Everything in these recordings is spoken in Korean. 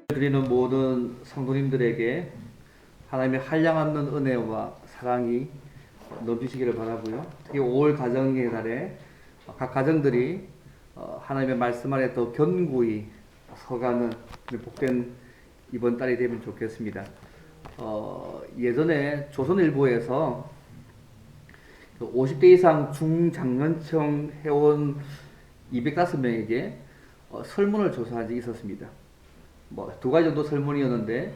드리는 모든 성도님들에게 하나님의 한량없는 은혜와 사랑이 넘치시기를 바라고요. 특히 5월 가정의 달에 각 가정들이 하나님의 말씀 안에 더 견고히 서가는 복된 이번 달이 되면 좋겠습니다. 예전에 조선일보에서 50대 이상 중장년층 회원 205명에게 설문을 조사한 적이 있었습니다. 두 가지 정도 설문이었는데,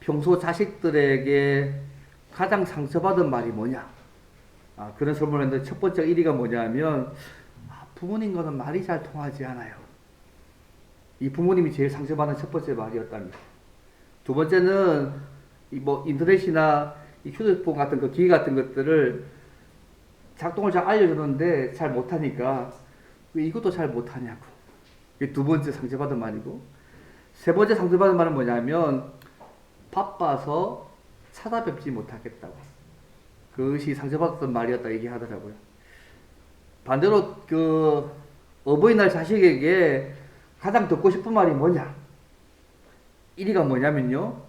평소 자식들에게 가장 상처받은 말이 뭐냐? 그런 설문을 했는데, 첫 번째 1위가 뭐냐면, 부모님과는 말이 잘 통하지 않아요. 이 부모님이 제일 상처받는 첫 번째 말이었답니다. 두 번째는, 인터넷이나 휴대폰 같은 그 기기 같은 것들을 작동을 잘 알려주는데 잘 못하니까, 왜 이것도 잘 못하냐고. 이게 두 번째 상처받은 말이고, 세 번째 상처받은 말은 뭐냐면 바빠서 찾아뵙지 못하겠다고. 그것이 상처받았던 말이었다 얘기하더라고요. 반대로 어버이날 자식에게 가장 듣고 싶은 말이 뭐냐? 1위가 뭐냐면요,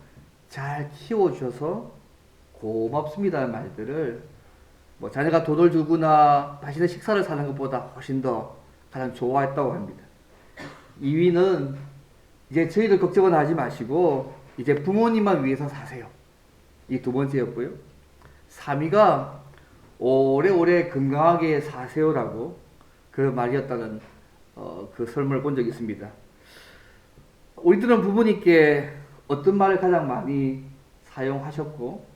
잘 키워주셔서 고맙습니다는 말들을 자녀가 돈을 주거나 맛있는 식사를 사는 것보다 훨씬 더 가장 좋아했다고 합니다. 2위는 이제 저희들 걱정은 하지 마시고 이제 부모님만 위해서 사세요. 이 두 번째였고요. 3위가 오래오래 건강하게 사세요라고 그 말이었다는 그 설문을 본 적이 있습니다. 우리들은 부모님께 어떤 말을 가장 많이 사용하셨고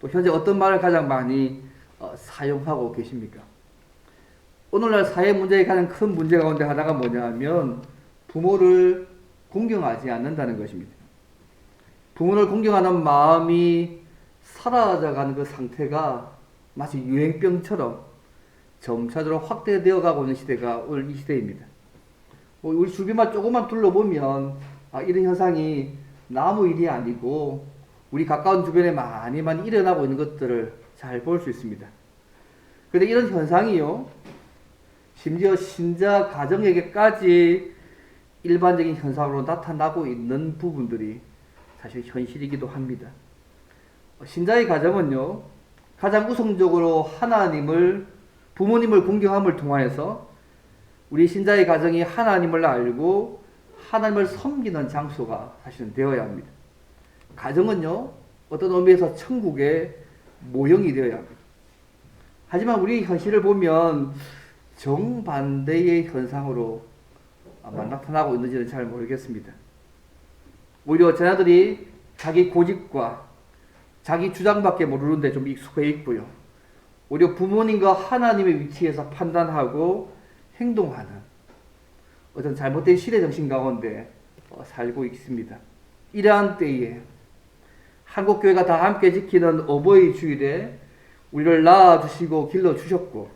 또 현재 어떤 말을 가장 많이 사용하고 계십니까? 오늘날 사회 문제의 가장 큰 문제 가운데 하나가 뭐냐면 부모를 공경하지 않는다는 것입니다. 부모를 공경하는 마음이 사라져가는 그 상태가 마치 유행병처럼 점차적으로 확대되어 가고 있는 시대가 오늘 이 시대입니다. 우리 주변만 조금만 둘러보면 이런 현상이 나무 일이 아니고 우리 가까운 주변에 많이 일어나고 있는 것들을 잘 볼 수 있습니다. 그런데 이런 현상이요, 심지어 신자 가정에게까지 일반적인 현상으로 나타나고 있는 부분들이 사실 현실이기도 합니다. 신자의 가정은요, 가장 우선적으로 부모님을 공경함을 통하여서 우리 신자의 가정이 하나님을 알고 하나님을 섬기는 장소가 사실은 되어야 합니다. 가정은요, 어떤 의미에서 천국의 모형이 되어야 합니다. 하지만 우리 현실을 보면 정반대의 현상으로 나타나고 있는지는 잘 모르겠습니다. 오히려 자녀들이 자기 고집과 자기 주장밖에 모르는데 좀 익숙해 있고요. 오히려 부모님과 하나님의 위치에서 판단하고 행동하는 어떤 잘못된 시대 정신 가운데 살고 있습니다. 이러한 때에 한국교회가 다 함께 지키는 어버이 주일에 우리를 낳아주시고 길러주셨고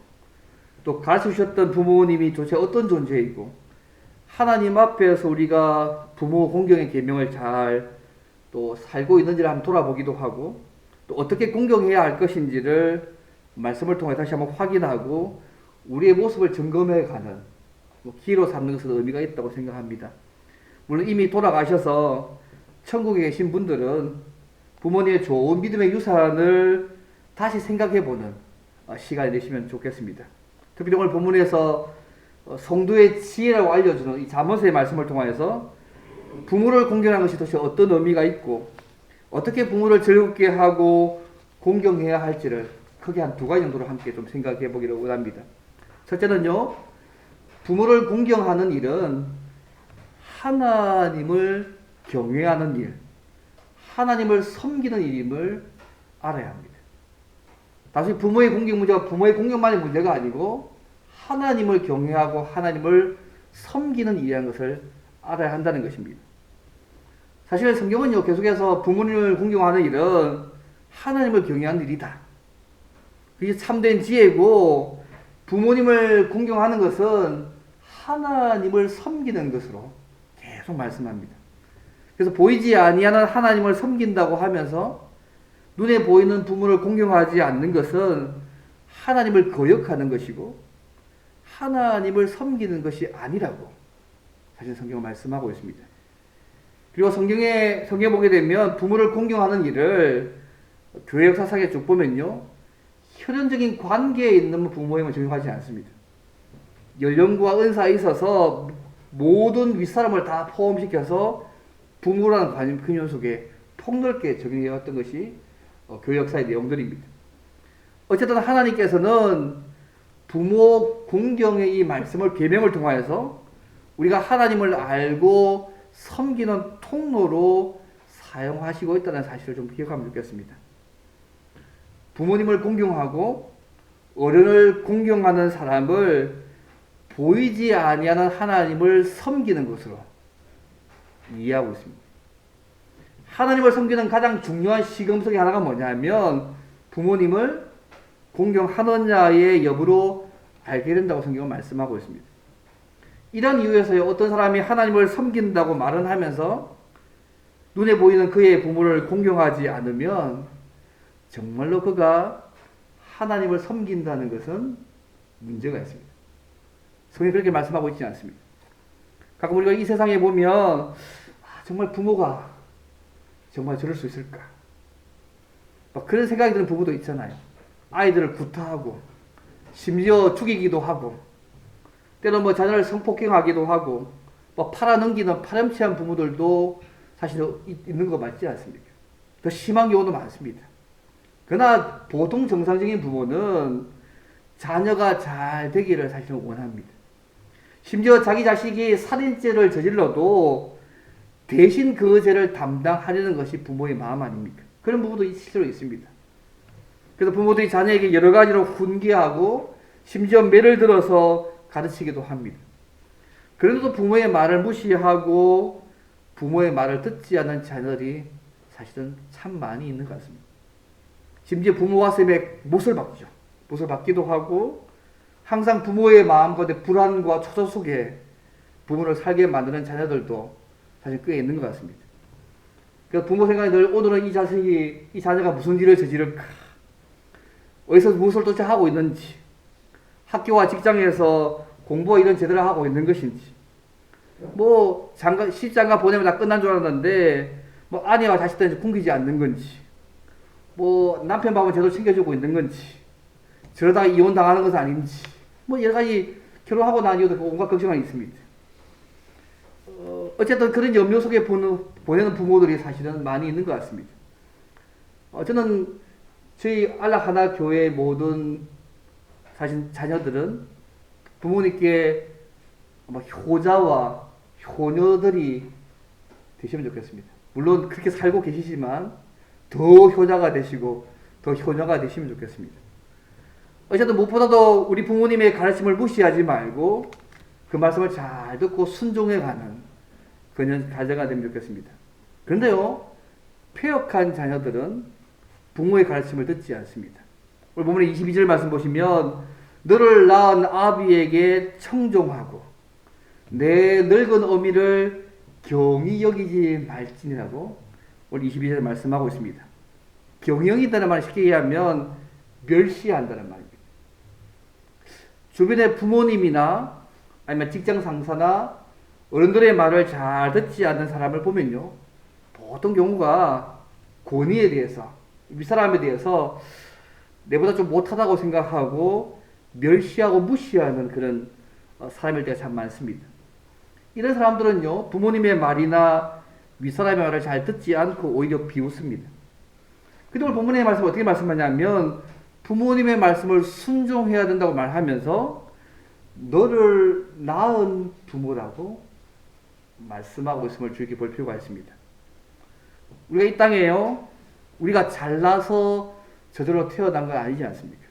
또 가르쳐주셨던 부모님이 도대체 어떤 존재이고 하나님 앞에서 우리가 부모 공경의 계명을 잘 또 살고 있는지를 한번 돌아보기도 하고 또 어떻게 공경해야 할 것인지를 말씀을 통해 다시 한번 확인하고 우리의 모습을 점검해가는 기로 삼는 것은 의미가 있다고 생각합니다. 물론 이미 돌아가셔서 천국에 계신 분들은 부모님의 좋은 믿음의 유산을 다시 생각해보는 시간이 되시면 좋겠습니다. 특히 오늘 본문에서 성도의 지혜라고 알려주는 이 잠언서의 말씀을 통하여서 부모를 공경하는 것이 도대체 어떤 의미가 있고 어떻게 부모를 즐겁게 하고 공경해야 할지를 크게 한 두 가지 정도로 함께 좀 생각해 보기를 원합니다. 첫째는요, 부모를 공경하는 일은 하나님을 경외하는 일, 하나님을 섬기는 일임을 알아야 합니다. 단순히 부모의 공경 문제가 부모의 공경만의 문제가 아니고 하나님을 경외하고 하나님을 섬기는 일이라는 것을 알아야 한다는 것입니다. 사실 성경은요, 계속해서 부모님을 공경하는 일은 하나님을 경외하는 일이다. 그게 참된 지혜고 부모님을 공경하는 것은 하나님을 섬기는 것으로 계속 말씀합니다. 그래서 보이지 아니하는 하나님을 섬긴다고 하면서 눈에 보이는 부모를 공경하지 않는 것은 하나님을 거역하는 것이고 하나님을 섬기는 것이 아니라고 사실 성경은 말씀하고 있습니다. 그리고 성경에 보게 되면 부모를 공경하는 일을 교회 역사상에 쭉 보면요, 혈연적인 관계에 있는 부모에만 적용하지 않습니다. 연령과 은사에 있어서 모든 윗사람을 다 포함시켜서 부모라는 관념 근원 속에 폭넓게 적용해왔던 것이 교회 역사의 내용들입니다. 어쨌든 하나님께서는 부모 공경의 이 말씀을 계명을 통하여서 우리가 하나님을 알고 섬기는 통로로 사용하시고 있다는 사실을 좀 기억하면 좋겠습니다. 부모님을 공경하고 어른을 공경하는 사람을 보이지 아니하는 하나님을 섬기는 것으로 이해하고 있습니다. 하나님을 섬기는 가장 중요한 시금석이 하나가 뭐냐면 부모님을 공경하느냐의 여부로 알게 된다고 성경은 말씀하고 있습니다. 이런 이유에서 어떤 사람이 하나님을 섬긴다고 말은 하면서 눈에 보이는 그의 부모를 공경하지 않으면 정말로 그가 하나님을 섬긴다는 것은 문제가 있습니다. 성경이 그렇게 말씀하고 있지 않습니다. 가끔 우리가 이 세상에 보면 정말 부모가 정말 저럴 수 있을까? 막 그런 생각이 드는 부부도 있잖아요. 아이들을 구타하고 심지어 죽이기도 하고 때로는 뭐 자녀를 성폭행하기도 하고 뭐 팔아넘기는 파렴치한 부모들도 사실 있는 거 맞지 않습니까? 더 심한 경우도 많습니다. 그러나 보통 정상적인 부모는 자녀가 잘 되기를 사실은 원합니다. 심지어 자기 자식이 살인죄를 저질러도 대신 그 죄를 담당하려는 것이 부모의 마음 아닙니까? 그런 부부도 실제로 있습니다. 그래서 부모들이 자녀에게 여러 가지로 훈계하고 심지어 매를 들어서 가르치기도 합니다. 그런데도 부모의 말을 무시하고 부모의 말을 듣지 않는 자녀들이 사실은 참 많이 있는 것 같습니다. 심지어 부모와 쌤의 못을 박죠. 못을 박기도 하고 항상 부모의 마음 가운데 불안과 초조 속에 부모를 살게 만드는 자녀들도 사실 꽤 있는 것 같습니다. 그래서 부모 생각이 늘 오늘은 이 자녀가 무슨 일을 저지를까? 어디서 무엇을 도대체 하고 있는지, 학교와 직장에서 공부와 이런 제대로 하고 있는 것인지, 뭐 시장가 보내면 다 끝난 줄 알았는데 뭐 아내와 자식들한테 굶기지 않는 건지, 뭐 남편 밥은 제대로 챙겨주고 있는 건지, 저러다가 이혼 당하는 것은 아닌지, 뭐 여러 가지 결혼하고 난 이후도 온갖 걱정이 있습니다. 어쨌든 그런 염려 속에 보내는 부모들이 사실은 많이 있는 것 같습니다. 저는 저희 알라하나 교회의 모든 사실 자녀들은 부모님께 효자와 효녀들이 되시면 좋겠습니다. 물론 그렇게 살고 계시지만 더 효자가 되시고 더 효녀가 되시면 좋겠습니다. 어쨌든 무엇보다도 우리 부모님의 가르침을 무시하지 말고 그 말씀을 잘 듣고 순종해가는 그런 자녀가 되면 좋겠습니다. 그런데요, 폐역한 자녀들은 부모의 가르침을 듣지 않습니다. 오늘 본문의 22절 말씀 보시면 너를 낳은 아비에게 청종하고 내 늙은 어미를 경히 여기지 말지니라고 오늘 22절에 말씀하고 있습니다. 경히 여긴다는 말을 쉽게 얘기하면 멸시한다는 말입니다. 주변의 부모님이나 아니면 직장 상사나 어른들의 말을 잘 듣지 않는 사람을 보면요, 보통 경우가 권위에 대해서, 윗사람에 대해서 내보다 좀 못하다고 생각하고 멸시하고 무시하는 그런 사람일 때가 참 많습니다. 이런 사람들은요, 부모님의 말이나 윗사람의 말을 잘 듣지 않고 오히려 비웃습니다. 근데 오늘 본문의 말씀을 어떻게 말씀하냐면 부모님의 말씀을 순종해야 된다고 말하면서 너를 낳은 부모라고 말씀하고 있음을 주의깊게 볼 필요가 있습니다. 우리가 이 땅에요, 우리가 잘나서 저절로 태어난 건 아니지 않습니까?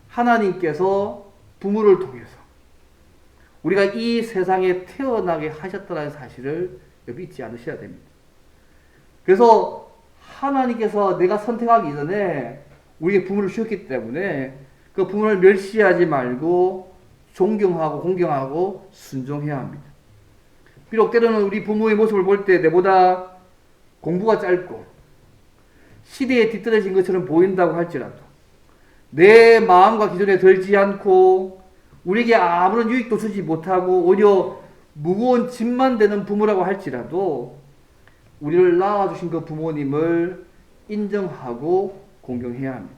하나님께서 부모를 통해서 우리가 이 세상에 태어나게 하셨다는 사실을 잊지 않으셔야 됩니다. 그래서 하나님께서 내가 선택하기 전에 우리에게 부모를 주셨기 때문에 그 부모를 멸시하지 말고 존경하고 공경하고 순종해야 합니다. 비록 때로는 우리 부모의 모습을 볼 때 내보다 공부가 짧고 시대에 뒤떨어진 것처럼 보인다고 할지라도 내 마음과 기준에 들지 않고 우리에게 아무런 유익도 주지 못하고 오히려 무거운 짐만 되는 부모라고 할지라도 우리를 낳아주신 그 부모님을 인정하고 공경해야 합니다.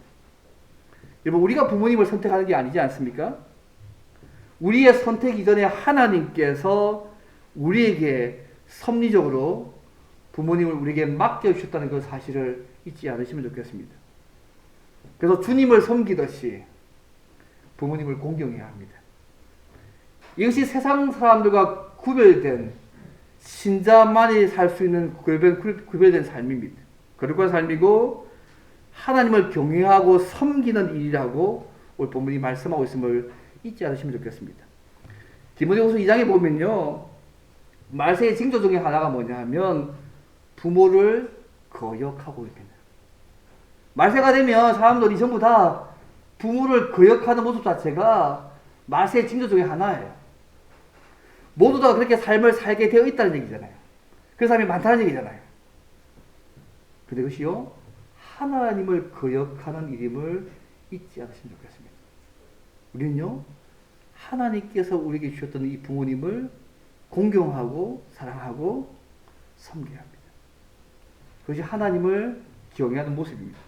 여러분, 우리가 부모님을 선택하는 게 아니지 않습니까? 우리의 선택 이전에 하나님께서 우리에게 섭리적으로 부모님을 우리에게 맡겨주셨다는 그 사실을 잊지 않으시면 좋겠습니다. 그래서 주님을 섬기듯이 부모님을 공경해야 합니다. 이것이 세상 사람들과 구별된 신자만이 살 수 있는 구별된 삶입니다. 거룩한 삶이고 하나님을 경외하고 섬기는 일이라고 오늘 본문이 말씀하고 있음을 잊지 않으시면 좋겠습니다. 디모데후서 2장에 보면요, 말세의 징조 중에 하나가 뭐냐 하면 부모를 거역하고 있습니다. 말세가 되면 사람들이 전부 다 부모를 거역하는 모습 자체가 말세의 징조 중에 하나예요. 모두 다 그렇게 삶을 살게 되어 있다는 얘기잖아요. 그런 사람이 많다는 얘기잖아요. 근데 그것이요, 하나님을 거역하는 일임을 잊지 않으시면 좋겠습니다. 우리는요, 하나님께서 우리에게 주셨던 이 부모님을 공경하고 사랑하고 섬겨야 합니다. 그것이 하나님을 경외하는 모습입니다.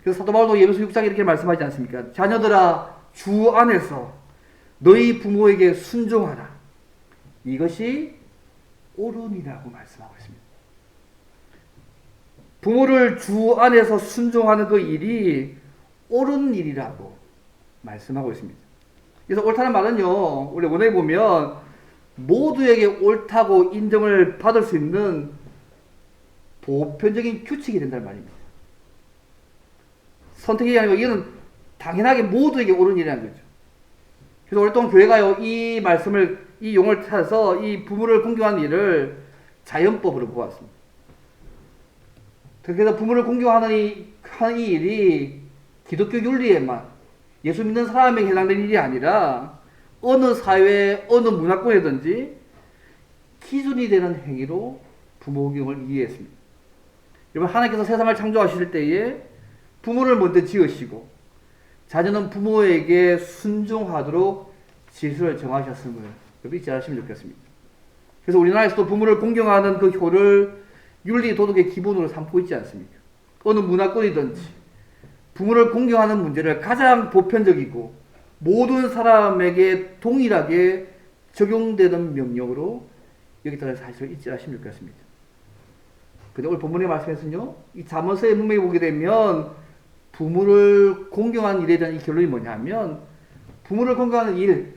그래서 사도 바울도 예배서 6장에 이렇게 말씀하지 않습니까? 자녀들아, 주 안에서 너희 부모에게 순종하라. 이것이 옳으니라고 말씀하고 있습니다. 부모를 주 안에서 순종하는 그 일이 옳은 일이라고 말씀하고 있습니다. 그래서 옳다는 말은요, 우리 원어에 보면 모두에게 옳다고 인정을 받을 수 있는 보편적인 규칙이 된다는 말입니다. 선택이 아니고 이거는 당연하게 모두에게 옳은 일이라는 거죠. 그래서 오랫동안 교회가요, 이 말씀을, 이 용어를 찾아서 이 부모를 공경하는 일을 자연법으로 보았습니다. 그래서 부모를 공경하는 이 일이 기독교 윤리에만, 예수 믿는 사람에게 해당되는 일이 아니라 어느 사회, 어느 문화권이든지 기준이 되는 행위로 부모 공경을 이해했습니다. 여러분, 하나님께서 세상을 창조하실 때에 부모를 먼저 지으시고 자녀는 부모에게 순종하도록 질서를 정하셨음을 잊지 않으시면 좋겠습니다. 그래서 우리나라에서도 부모를 공경하는 그 효를 윤리 도덕의 기본으로 삼고 있지 않습니까? 어느 문화권이든지 부모를 공경하는 문제를 가장 보편적이고 모든 사람에게 동일하게 적용되는 명령으로 여기다가 사실을 잊지 않으시면 좋겠습니다. 근데 오늘 본문의 말씀에서는요, 이 잠언서의 문맥에 보게 되면 부모를 공경하는 일에 대한 이 결론이 뭐냐면 부모를 공경하는 일,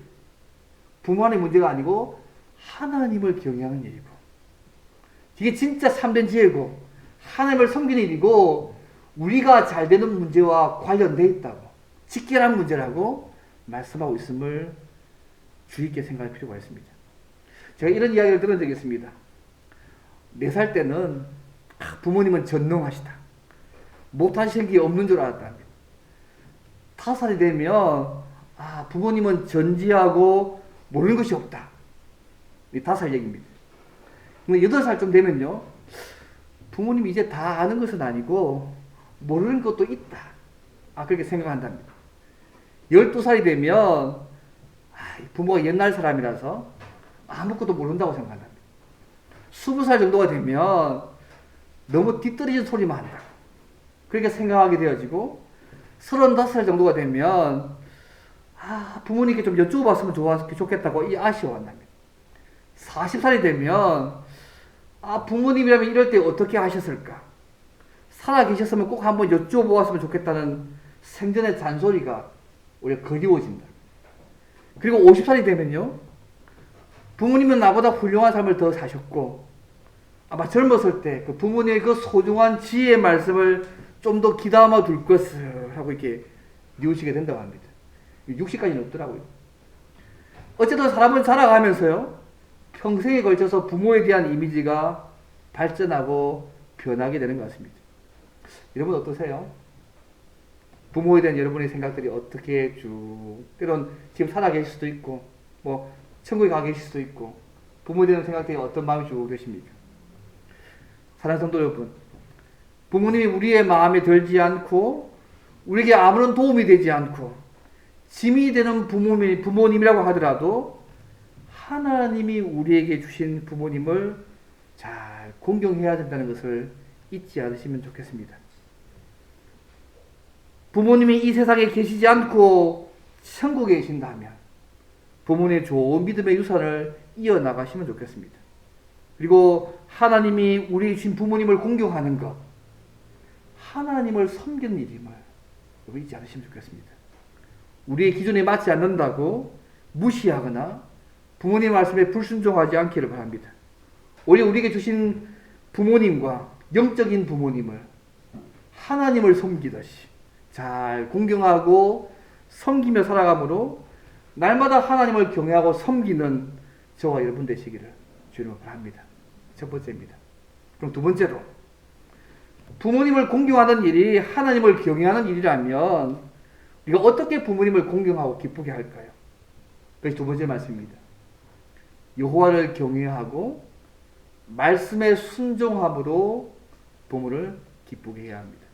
부모 안의 문제가 아니고 하나님을 경외하는 일이고, 이게 진짜 참된 지혜고 하나님을 섬기는 일이고 우리가 잘 되는 문제와 관련되어 있다고, 직결한 문제라고 말씀하고 있음을 주의 있게 생각할 필요가 있습니다. 제가 이런 이야기를 들은 적이 있습니다. 4살 때는 부모님은 전능하시다, 못하시는 게 없는 줄 알았답니다. 5살이 되면 부모님은 전지하고 모르는 것이 없다. 이 5살 얘기입니다. 근데 8살쯤 되면요, 부모님이 이제 다 아는 것은 아니고 모르는 것도 있다. 그렇게 생각한답니다. 12살이 되면 부모가 옛날 사람이라서 아무것도 모른다고 생각한답니다. 20살 정도가 되면 너무 뒤떨어진 소리만 한다, 그렇게 생각하게 되어지고 35살 정도가 되면 부모님께 좀 여쭤봤으면 좋겠다고 아쉬워한답니다. 40살이 되면 부모님이라면 이럴 때 어떻게 하셨을까, 살아 계셨으면 꼭 한번 여쭤보았으면 좋겠다는 생전의 잔소리가 오히려 그리워진다. 그리고 50살이 되면요, 부모님은 나보다 훌륭한 삶을 더 사셨고 아마 젊었을 때 그 부모님의 그 소중한 지혜의 말씀을 좀 더 귀담아 둘 것을 하고 이렇게 뉘우치게 된다고 합니다. 60까지는 없더라고요. 어쨌든 사람은 자라가면서요, 평생에 걸쳐서 부모에 대한 이미지가 발전하고 변하게 되는 것 같습니다. 여러분 어떠세요? 부모에 대한 여러분의 생각들이 어떻게 때론 지금 살아 계실 수도 있고 천국에 가 계실 수도 있고 부모에 대한 생각들이 어떤 마음이 주고 계십니까? 사랑하는 성도 여러분, 부모님이 우리의 마음에 들지 않고 우리에게 아무런 도움이 되지 않고 짐이 되는 부모님이라고 하더라도 하나님이 우리에게 주신 부모님을 잘 공경해야 된다는 것을 잊지 않으시면 좋겠습니다. 부모님이 이 세상에 계시지 않고 천국에 계신다면 부모님의 좋은 믿음의 유산을 이어나가시면 좋겠습니다. 그리고 하나님이 우리 주신 부모님을 공경하는 것, 하나님을 섬기는 일임을 잊지 않으시면 좋겠습니다. 우리의 기준에 맞지 않는다고 무시하거나 부모님 말씀에 불순종하지 않기를 바랍니다. 오히려 우리에게 주신 부모님과 영적인 부모님을 하나님을 섬기듯이 잘 공경하고 섬기며 살아가므로 날마다 하나님을 경외하고 섬기는 저와 여러분 되시기를 주님을 바랍니다. 첫 번째입니다. 그럼 두 번째로, 부모님을 공경하는 일이 하나님을 경외하는 일이라면 우리가 어떻게 부모님을 공경하고 기쁘게 할까요? 그것이 두 번째 말씀입니다. 여호와를 경외하고 말씀에 순종함으로 부모를 기쁘게 해야 합니다.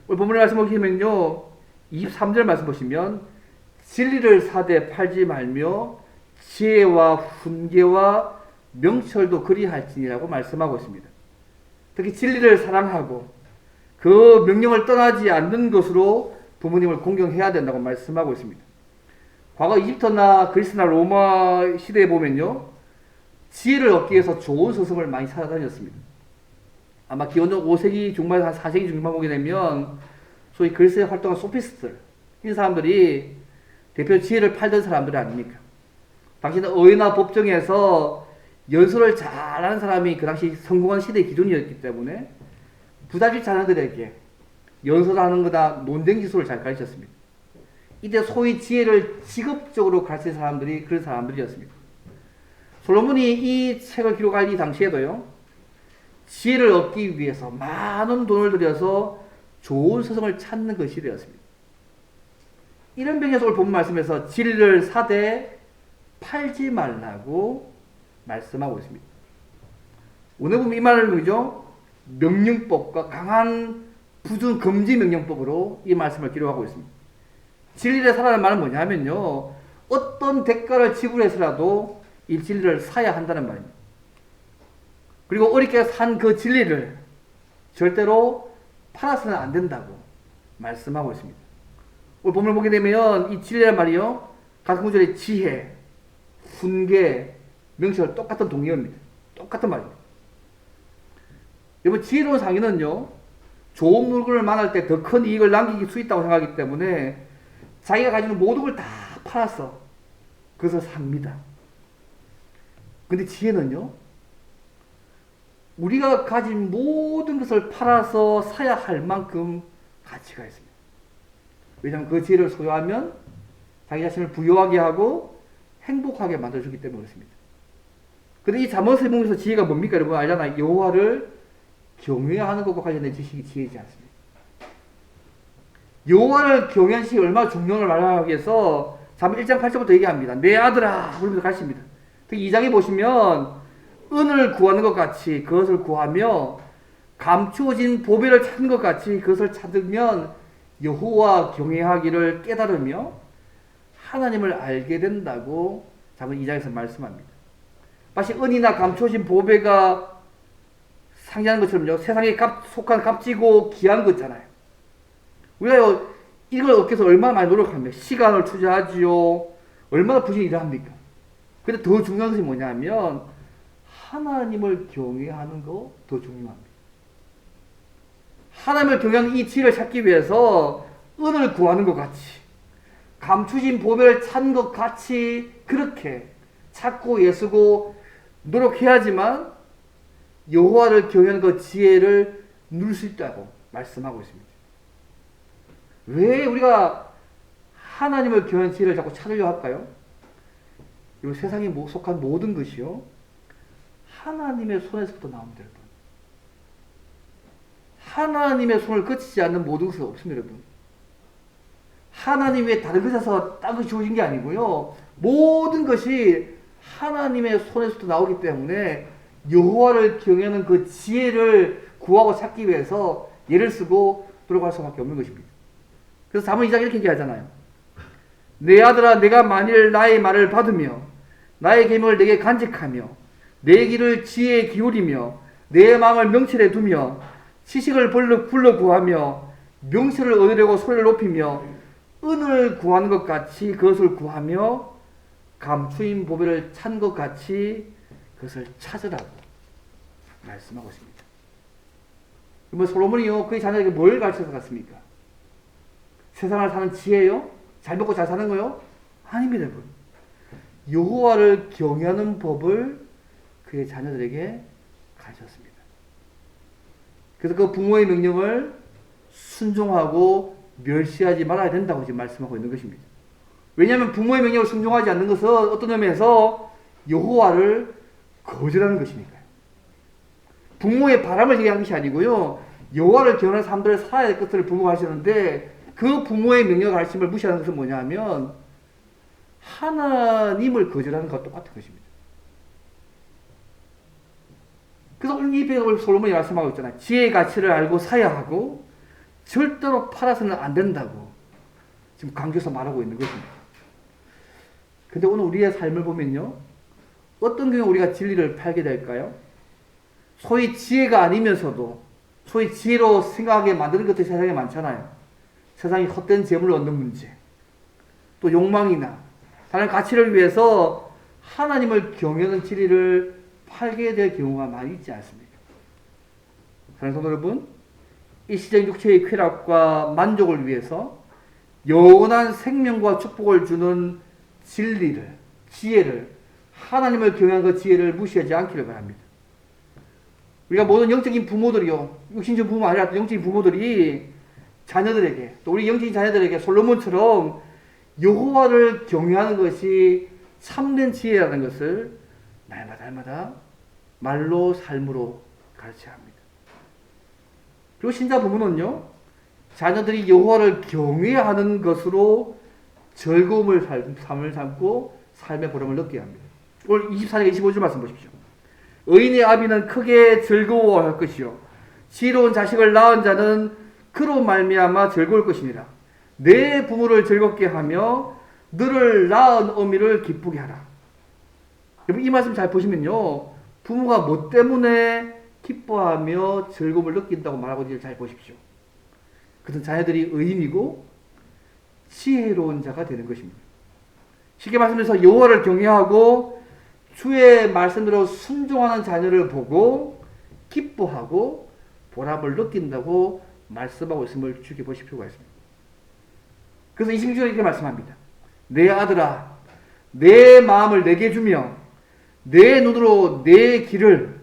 오늘 본문의 말씀 보시면요, 23절 말씀 보시면 진리를 사되 팔지 말며 지혜와 훈계와 명철도 그리할지니라고 말씀하고 있습니다. 특히 진리를 사랑하고 그 명령을 떠나지 않는 것으로 부모님을 공경해야 된다고 말씀하고 있습니다. 과거 이집트나 그리스나 로마 시대에 보면요, 지혜를 얻기 위해서 좋은 서성을 많이 찾아다녔습니다. 아마 기원전 5세기 중반, 한 4세기 중반 보게 되면 소위 그리스에 활동한 소피스트들, 이 사람들이 대표 지혜를 팔던 사람들이 아닙니까? 당시는 의나 법정에서 연설을 잘하는 사람이 그 당시 성공한 시대의 기준이었기 때문에 부자집 자녀들에게 연설하는 거다 논쟁 기술을 잘 가르쳤습니다. 이때 소위 지혜를 직업적으로 가르친 사람들이 그런 사람들이었습니다. 솔로몬이 이 책을 기록할 이 당시에도요, 지혜를 얻기 위해서 많은 돈을 들여서 좋은 서성을 찾는 그 시대였습니다. 이런 배경에서 오늘 본 말씀에서 진리를 사되 팔지 말라고 말씀하고 있습니다. 오늘 보면 이 말을 뭐죠? 명령법과 강한 부준 금지 명령법으로 이 말씀을 기록하고 있습니다. 진리를 사라는 말은 뭐냐면요, 어떤 대가를 지불해서라도 이 진리를 사야 한다는 말입니다. 그리고 어렵게 산 그 진리를 절대로 팔아서는 안 된다고 말씀하고 있습니다. 오늘 본문을 보게 되면 이 진리란 말이요, 같은 구절에 지혜, 훈계, 명철 똑같은 동의어입니다. 똑같은 말입니다. 여러분, 지혜로운 상인은요, 좋은 물건을 만날 때 더 큰 이익을 남길 수 있다고 생각하기 때문에 자기가 가지는 모든 걸 다 팔아서 그것을 삽니다. 근데 지혜는요, 우리가 가진 모든 것을 팔아서 사야 할 만큼 가치가 있습니다. 왜냐하면 그 지혜를 소유하면 자기 자신을 부유하게 하고 행복하게 만들어주기 때문에 그렇습니다. 근데 이 잠언서에 보면서 지혜가 뭡니까? 여러분 알잖아요. 여호와를 경외하는 것과 관련된 지식이 지혜이지 않습니까? 여호와를 경외하는 지식이 얼마나 중요한 걸 말하기 위해서 잠언 1장 8절부터 얘기합니다. 내 아들아 그러면서 가르칩니다. 특히 2장에 보시면 은을 구하는 것 같이 그것을 구하며 감추어진 보배를 찾는 것 같이 그것을 찾으면 여호와 경외하기를 깨달으며 하나님을 알게 된다고 잠언 2장에서 말씀합니다. 마치 은이나 감추어진 보배가 상징하는 것처럼요, 세상에 속한 값지고 귀한 거 있잖아요. 우리가 이걸 얻기 위해서 얼마나 많이 노력합니까? 시간을 투자하지요. 얼마나 부지런히 일을 합니까? 근데 더 중요한 것이 뭐냐면 하나님을 경외하는 거 더 중요합니다. 하나님을 경외하는 이 지혜를 찾기 위해서 은을 구하는 것 같이 감추진 보배를 찾는 것 같이 그렇게 찾고 애쓰고 노력해야지만 여호와를 경외하는 그 지혜를 누릴 수 있다고 말씀하고 있습니다. 왜 우리가 하나님을 경외하는 지혜를 자꾸 찾으려 할까요? 이 세상에 속한 모든 것이요, 하나님의 손에서부터 나옵니다, 여러분. 하나님의 손을 거치지 않는 모든 것은 없습니다, 여러분. 하나님 외에 다른 것에서 딴 것이 주어진 게 아니고요, 모든 것이 하나님의 손에서부터 나오기 때문에 여호와를 경외하는 그 지혜를 구하고 찾기 위해서 예를 쓰고 들어갈 수밖에 없는 것입니다. 그래서 잠언 2장 이렇게 얘기하잖아요. 내 아들아 내가 만일 나의 말을 받으며 나의 계명을 내게 간직하며 내 길을 지혜에 기울이며 내 마음을 명철에 두며 지식을 불러 구하며 명철을 얻으려고 소리를 높이며 은을 구하는 것 같이 그것을 구하며 감추인 보배를 찾는 것 같이 그것을 찾으라고 말씀하고 있습니다. 뭐 솔로몬이요 그의 자녀에게 뭘 가르쳐서 갔습니까? 세상을 사는 지혜요? 잘 먹고 잘 사는 거요? 아닙니다, 여러분. 여호와를 경외하는 법을 그의 자녀들에게 가르쳤습니다. 그래서 그 부모의 명령을 순종하고 멸시하지 말아야 된다고 지금 말씀하고 있는 것입니다. 왜냐하면 부모의 명령을 순종하지 않는 것은 어떤 의미에서 여호와를 거절하는 것이니까요. 부모의 바람을 얘기한 것이 아니고요. 여호와를 경외하는 사람들을 살아야 될 것을 부모가 하시는데 그 부모의 명령 가르침을 무시하는 것은 뭐냐면 하나님을 거절하는 것과 똑같은 것입니다. 그래서 오늘 이 배경을 솔로몬이 말씀하고 있잖아요. 지혜의 가치를 알고 사야 하고 절대로 팔아서는 안 된다고 지금 강조해서 말하고 있는 것입니다. 근데 오늘 우리의 삶을 보면요. 어떤 경우 우리가 진리를 팔게 될까요? 소위 지혜가 아니면서도 소위 지혜로 생각하게 만드는 것들이 세상에 많잖아요. 세상이 헛된 재물을 얻는 문제, 또 욕망이나 다른 가치를 위해서 하나님을 경외하는 진리를 팔게 될 경우가 많이 있지 않습니까? 사랑하는 성도 여러분, 일시적인 육체의 쾌락과 만족을 위해서 영원한 생명과 축복을 주는 진리를, 지혜를, 하나님을 경외하는 그 지혜를 무시하지 않기를 바랍니다. 우리가 모든 영적인 부모들이요, 육신적 부모 아니라 영적인 부모들이 자녀들에게, 또 우리 영적인 자녀들에게 솔로몬처럼 여호와를 경외하는 것이 참된 지혜라는 것을 날마다 말로 삶으로 가르쳐야 합니다. 그리고 신자 부모는요, 자녀들이 여호와를 경외하는 것으로 즐거움을 삶을 삼고 삶의 보람을 느껴야 합니다. 오늘 24장 25절 말씀 보십시오. 의인의 아비는 크게 즐거워할 것이요 지혜로운 자식을 낳은 자는 그로 말미암아 즐거울 것이니라. 내 부모를 즐겁게 하며 너를 낳은 어미를 기쁘게 하라. 여러분 이 말씀 잘 보시면요, 부모가 뭐 때문에 기뻐하며 즐거움을 느낀다고 말하고 있는지 잘 보십시오. 그것은 자녀들이 의인이고 지혜로운 자가 되는 것입니다. 쉽게 말씀드려서 여호와를 경외하고 주의 말씀대로 순종하는 자녀를 보고 기뻐하고 보람을 느낀다고 말씀하고 있음을 주의 보실 필요가 있습니다. 그래서 26절에 이렇게 말씀합니다. 내 아들아, 내 마음을 내게 주며 내 눈으로 내 길을,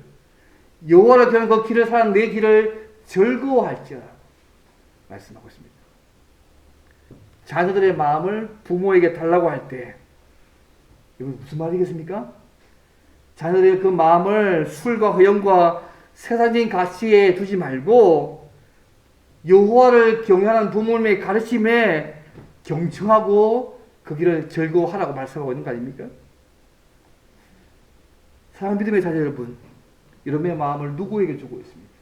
여호와를 경외하는 그 길을 사는 내 길을 즐거워할지어다 말씀하고 있습니다. 자녀들의 마음을 부모에게 달라고 할 때 이건 무슨 말이겠습니까? 자녀들의 그 마음을 술과 허영과 세상적인 가치에 두지 말고 여호와를 경외하는 부모님의 가르침에 경청하고 그 길을 즐거워하라고 말씀하고 있는 거 아닙니까? 사랑하는 믿음의 자녀 여러분, 이런 마음을 누구에게 주고 있습니까?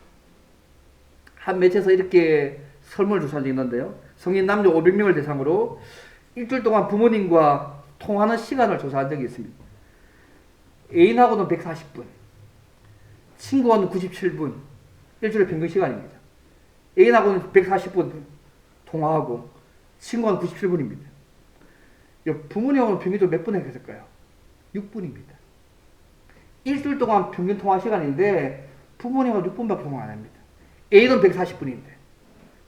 한 매체에서 이렇게 설문을 조사한 적이 있는데요. 성인 남녀 500명을 대상으로 일주일 동안 부모님과 통화하는 시간을 조사한 적이 있습니다. 애인하고는 140분, 친구와는 97분, 일주일의 평균 시간입니다. 애인하고는 140분 통화하고 친구와는 97분입니다. 부모님하고는 평균적으로 몇 분 했을까요? 6분입니다. 일주일 동안 평균 통화 시간인데 부모님하고 6분밖에 통화 안 합니다. 애인은 140분인데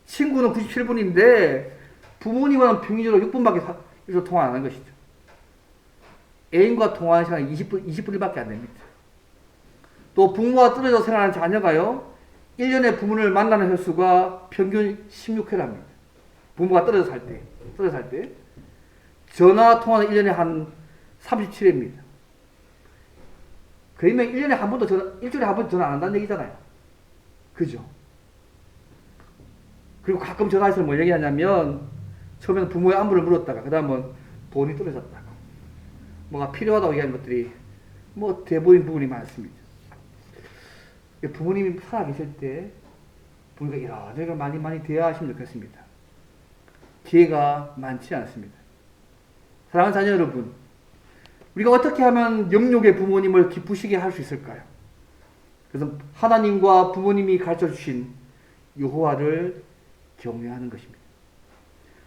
친구는 97분인데 부모님과는 평균적으로 6분밖에 통화 안 하는 것이죠. 애인과 통화하는 시간은 20분밖에 안 됩니다. 또 부모와 떨어져 생활하는 자녀가요, 1년에 부모를 만나는 횟수가 평균 16회랍니다. 부모가 떨어져 살 때. 전화 통화는 1년에 한 37회입니다. 그러면 1년에 한 번도 일주일에 한 번도 전화 안 한다는 얘기잖아요. 그죠? 그리고 가끔 전화해서 뭐 얘기하냐면, 처음에는 부모의 안부를 물었다가, 그 다음은 돈이 떨어졌다고, 뭐가 필요하다고 얘기하는 것들이, 뭐, 대부분 부분이 많습니다. 부모님이 살아계실 때, 부모가 이런 많이 대화하시면 좋겠습니다. 기회가 많지 않습니다. 사랑하는 자녀 여러분, 우리가 어떻게 하면 영육의 부모님을 기쁘시게 할 수 있을까요? 그래서 하나님과 부모님이 가르쳐 주신 여호와를 경외하는 것입니다.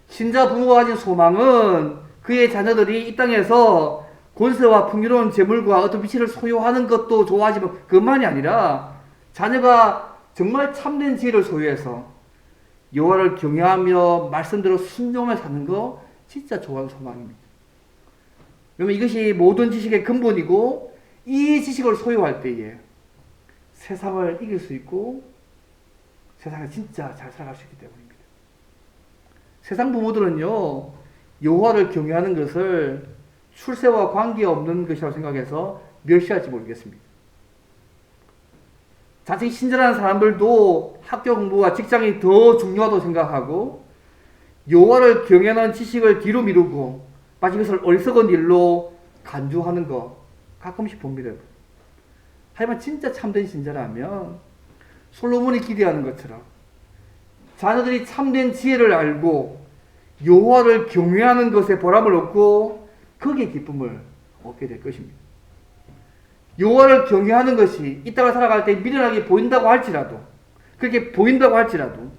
신자 부모가 가진 소망은 그의 자녀들이 이 땅에서 권세와 풍요로운 재물과 어떤 위치를 소유하는 것도 좋아하지만 그것만이 아니라 자녀가 정말 참된 지혜를 소유해서 여호와를 경외하며 말씀대로 순종하며 사는 거 진짜 좋아하는 소망입니다. 그러면 이것이 모든 지식의 근본이고 이 지식을 소유할 때에 세상을 이길 수 있고 세상에 진짜 잘 살아갈 수 있기 때문입니다. 세상 부모들은요, 여호와를 경외하는 것을 출세와 관계없는 것이라고 생각해서 멸시할지 모르겠습니다. 자신이 친절한 사람들도 학교 공부와 직장이 더 중요하다고 생각하고 여호와를 경외하는 지식을 뒤로 미루고 마치 그것을 어리석은 일로 간주하는 거 가끔씩 봅니다. 하지만 진짜 참된 신자라면 솔로몬이 기대하는 것처럼 자녀들이 참된 지혜를 알고 여호와를 경외하는 것에 보람을 얻고 거기에 기쁨을 얻게 될 것입니다. 여호와를 경외하는 것이 이 땅을 살아갈 때 미련하게 보인다고 할지라도 그렇게 보인다고 할지라도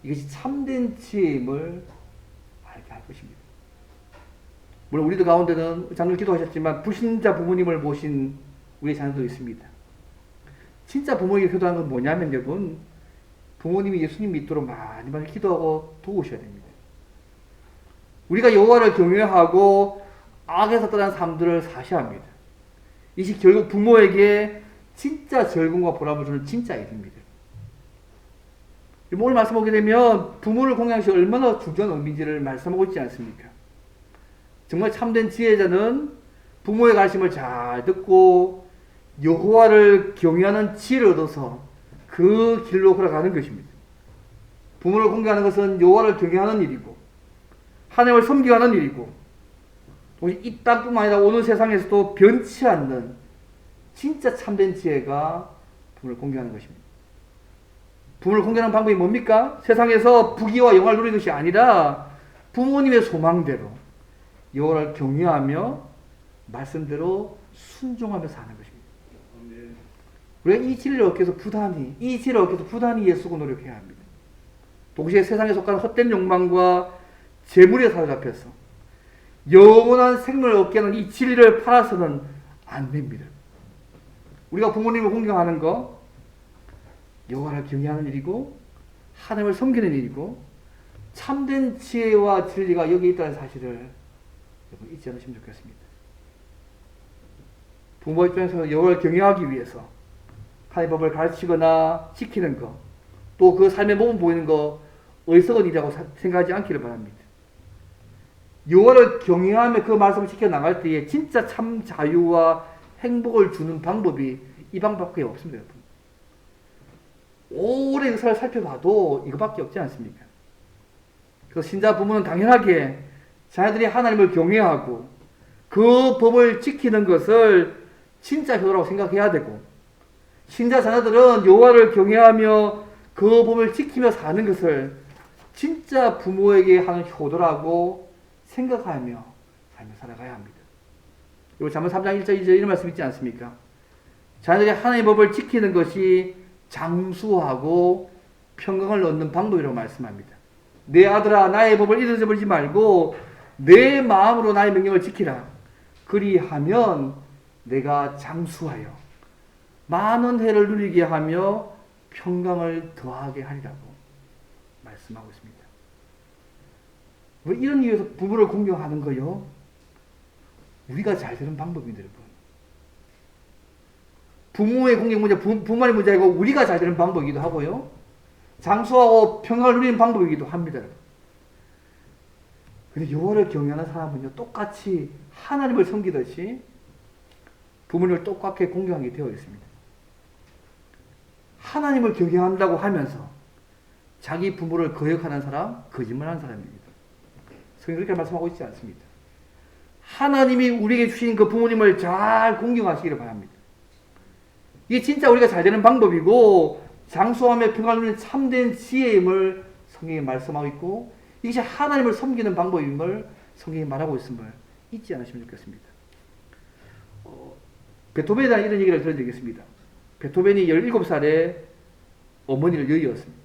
이것이 참된 지혜임을 알게 할 것입니다. 물론 우리들 가운데는 장로 기도하셨지만 불신자 부모님을 모신 우리 자녀도 있습니다. 진짜 부모에게 효도하는 건 뭐냐면 여러분 부모님이 예수님 믿도록 많이 많이 기도하고 도우셔야 됩니다. 우리가 여호와를 경외하고 악에서 떠난 삶들을 사셔야 합니다. 이것이 결국 부모에게 진짜 즐거움과 보람을 주는 진짜 일입니다. 오늘 말씀하게 되면 부모를 공경하는 것이 얼마나 중요한 의미인지를 말씀하고 있지 않습니까? 정말 참된 지혜자는 부모의 가르침을 잘 듣고 여호와를 경외하는 지혜를 얻어서 그 길로 걸어가는 것입니다. 부모를 공경하는 것은 여호와를 경외하는 일이고 하나님을 섬기하는 일이고 이 땅뿐만 아니라 오는 세상에서도 변치 않는 진짜 참된 지혜가 부모를 공경하는 것입니다. 부모를 공경하는 방법이 뭡니까? 세상에서 부귀와 영화를 누리는 것이 아니라 부모님의 소망대로 여호와를 경외하며 말씀대로 순종하며 사는 것입니다. 우리가 이 진리를 얻기 위해서 부단히 예수고 노력해야 합니다. 동시에 세상에 속한 헛된 욕망과 재물에 사로잡혀서 영원한 생명을 얻게 하는 이 진리를 팔아서는 안 됩니다. 우리가 부모님을 공경하는 거 여호와를 경외하는 일이고 하나님을 섬기는 일이고 참된 지혜와 진리가 여기 있다는 사실을 여러분 잊지 않으시면 좋겠습니다. 부모 입장에서 여호와를 경외하기 위해서 하나님의 법을 가르치거나 지키는 것, 또 그 삶의 모범 보이는 것 어리석은 일이라고 생각하지 않기를 바랍니다. 여호와를 경외하며 그 말씀을 지켜나갈 때에 진짜 참 자유와 행복을 주는 방법이 이 방법밖에 없습니다. 여러분. 오래 역사를 살펴봐도 이거밖에 없지 않습니까? 그래서 신자 부모는 당연하게 자녀들이 하나님을 경외하고 그 법을 지키는 것을 진짜 효도라고 생각해야 되고 신자 자녀들은 여호와를 경외하며 그 법을 지키며 사는 것을 진짜 부모에게 하는 효도라고 생각하며 삶을 살아가야 합니다. 그리고 잠언 3장 1절 2절 이런 말씀 있지 않습니까? 자녀들이 하나님의 법을 지키는 것이 장수하고 평강을 얻는 방법이라고 말씀합니다. 내 아들아 나의 법을 잊어버리지 말고 내 마음으로 나의 명령을 지키라. 그리하면 내가 장수하여 많은 해를 누리게 하며 평강을 더하게 하리라고 말씀하고 있습니다. 왜 이런 이유에서 부모를 공경하는 거요? 우리가 잘 되는 방법입니다, 여러분. 부모의 공경 문제, 부모의 문제이고 우리가 잘 되는 방법이기도 하고요. 장수하고 평강을 누리는 방법이기도 합니다. 근데 여호와를 경외하는 사람은요, 똑같이 하나님을 섬기듯이 부모님을 똑같게 공경하게 되어 있습니다. 하나님을 경외한다고 하면서 자기 부모를 거역하는 사람, 거짓말하는 사람입니다. 성경이 그렇게 말씀하고 있지 않습니다. 하나님이 우리에게 주신 그 부모님을 잘 공경하시기를 바랍니다. 이게 진짜 우리가 잘 되는 방법이고 장수하며 평안을 누리는 참된 지혜임을 성경이 말씀하고 있고 이것이 하나님을 섬기는 방법임을 성경이 말하고 있음을 잊지 않으시면 좋겠습니다. 베토벤에 대한 이런 얘기를 들은 적이 있습니다. 베토벤이 17살에 어머니를 여의었습니다.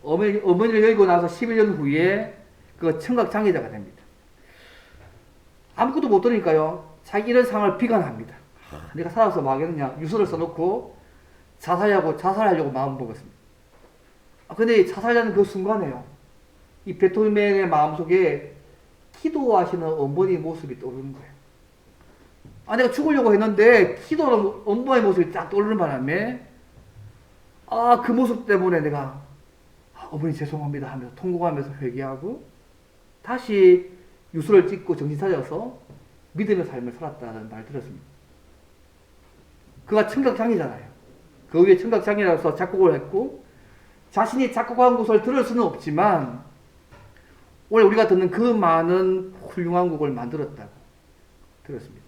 어머니를 여의고 나서 11년 후에 그 청각장애자가 됩니다. 아무것도 못 들으니까요. 자기 이런 상황을 비관합니다. 내가 살아서 뭐 하겠느냐. 유서를 써놓고 자살하려고 마음 먹었습니다. 근데 자살하는 그 순간에요. 이 베토벤의 마음속에 기도하시는 어머니 모습이 떠오르는 거예요. 내가 죽으려고 했는데 기도하는 엄마의 모습이 딱 떠오르는 바람에 그 모습 때문에 내가 어머니 죄송합니다 하면서 통곡하면서 회개하고 다시 유서를 찍고 정신 차려서 믿음의 삶을 살았다는 말 들었습니다. 그가 청각장애잖아요. 그 위에 청각장애라서 작곡을 했고 자신이 작곡한 것을 들을 수는 없지만 오늘 우리가 듣는 그 많은 훌륭한 곡을 만들었다고 들었습니다.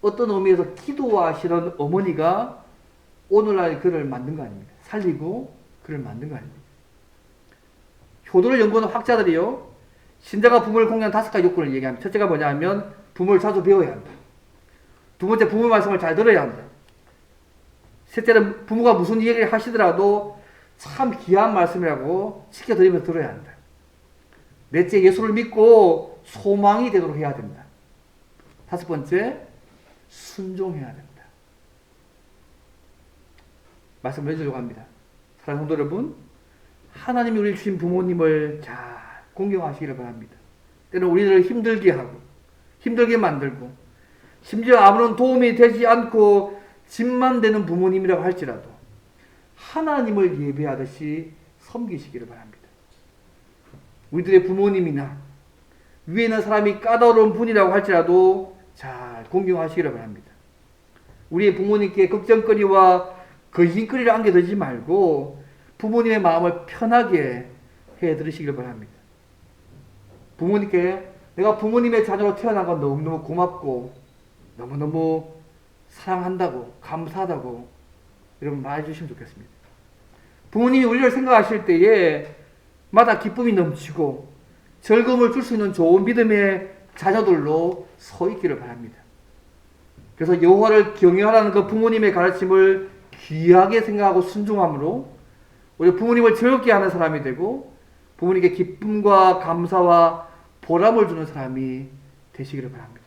어떤 의미에서 기도하시는 어머니가 오늘날 그를 만든 거 아닙니까? 살리고 그를 만든 거 아닙니까? 효도를 연구하는 학자들이요. 신자가 부모를 공유한 5가지 요건을 얘기합니다. 첫째가 뭐냐 하면 부모를 자주 배워야 한다. 두 번째, 부모 말씀을 잘 들어야 한다. 셋째는 부모가 무슨 얘기를 하시더라도 참 귀한 말씀이라고 지켜드리면서 들어야 한다. 넷째, 예수를 믿고 소망이 되도록 해야 된다. 다섯 번째, 순종해야 된다. 말씀을 해주려고 합니다. 사랑하는 성도 여러분, 하나님이 우리 주신 부모님을 잘 공경하시기를 바랍니다. 때는 우리를 힘들게 하고 힘들게 만들고 심지어 아무런 도움이 되지 않고 짐만 되는 부모님이라고 할지라도 하나님을 예배하듯이 섬기시기를 바랍니다. 우리들의 부모님이나 위에 있는 사람이 까다로운 분이라고 할지라도 잘 공경하시기를 바랍니다. 우리의 부모님께 걱정거리와 근심거리를 안겨드리지 말고 부모님의 마음을 편하게 해드리시기를 바랍니다. 부모님께 내가 부모님의 자녀로 태어난 건 너무너무 고맙고 너무너무 사랑한다고 감사하다고 여러분 말해주시면 좋겠습니다. 부모님이 우리를 생각하실 때에 마다 기쁨이 넘치고 즐거움을 줄 수 있는 좋은 믿음의 자녀들로 서 있기를 바랍니다. 그래서 여호와를 경외하라는 그 부모님의 가르침을 귀하게 생각하고 순종함으로 우리 부모님을 즐겁게 하는 사람이 되고 부모님께 기쁨과 감사와 보람을 주는 사람이 되시기를 바랍니다.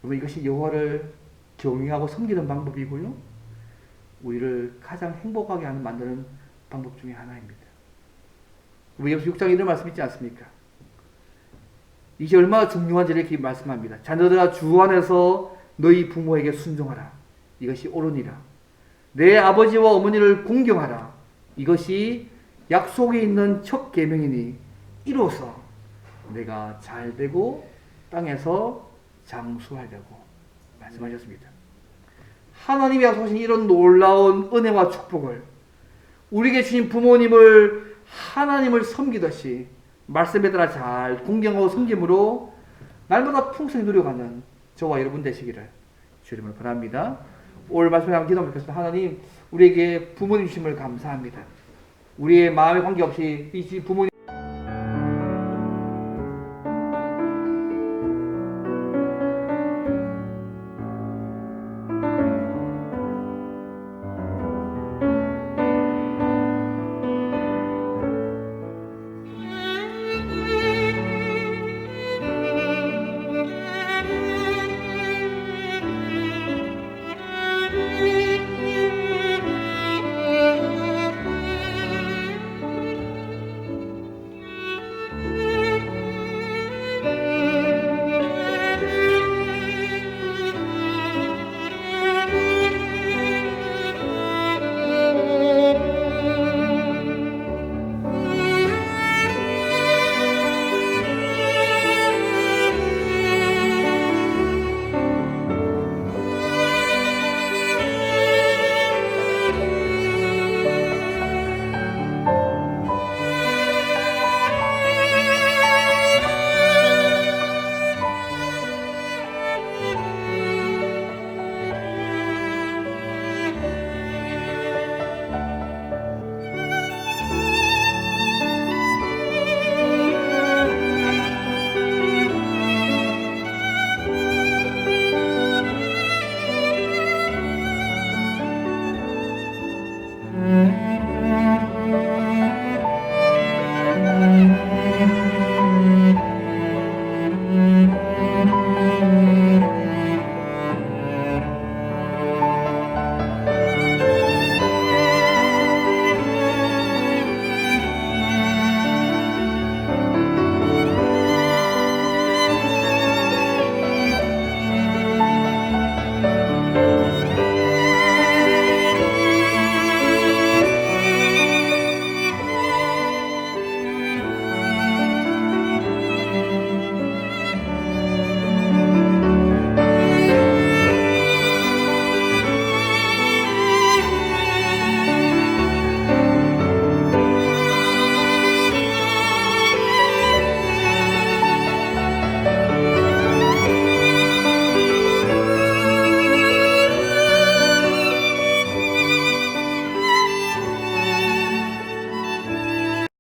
여러분, 이것이 여호와를 경외하고 섬기는 방법이고요. 우리를 가장 행복하게 하는 만드는 방법 중에 하나입니다. 우리 역시 6장에 이런 말씀 있지 않습니까? 이게 얼마나 중요한지를 이렇게 말씀합니다. 자녀들아 주 안에서 너희 부모에게 순종하라. 이것이 옳으니라. 내 아버지와 어머니를 공경하라. 이것이 약속에 있는 첫 계명이니 이로써 내가 잘되고 땅에서 장수하려고 말씀하셨습니다. 하나님이 약속하신 이런 놀라운 은혜와 축복을 우리에게 주신 부모님을 하나님을 섬기듯이 말씀에 따라 잘 공경하고 섬김으로 날마다 풍성히 누려가는 저와 여러분 되시기를 주님을 바랍니다. 오늘 말씀에 한번 기도하겠습니다. 하나님, 우리에게 부모님 주심을 감사합니다. 우리의 마음에 관계없이 이 부모님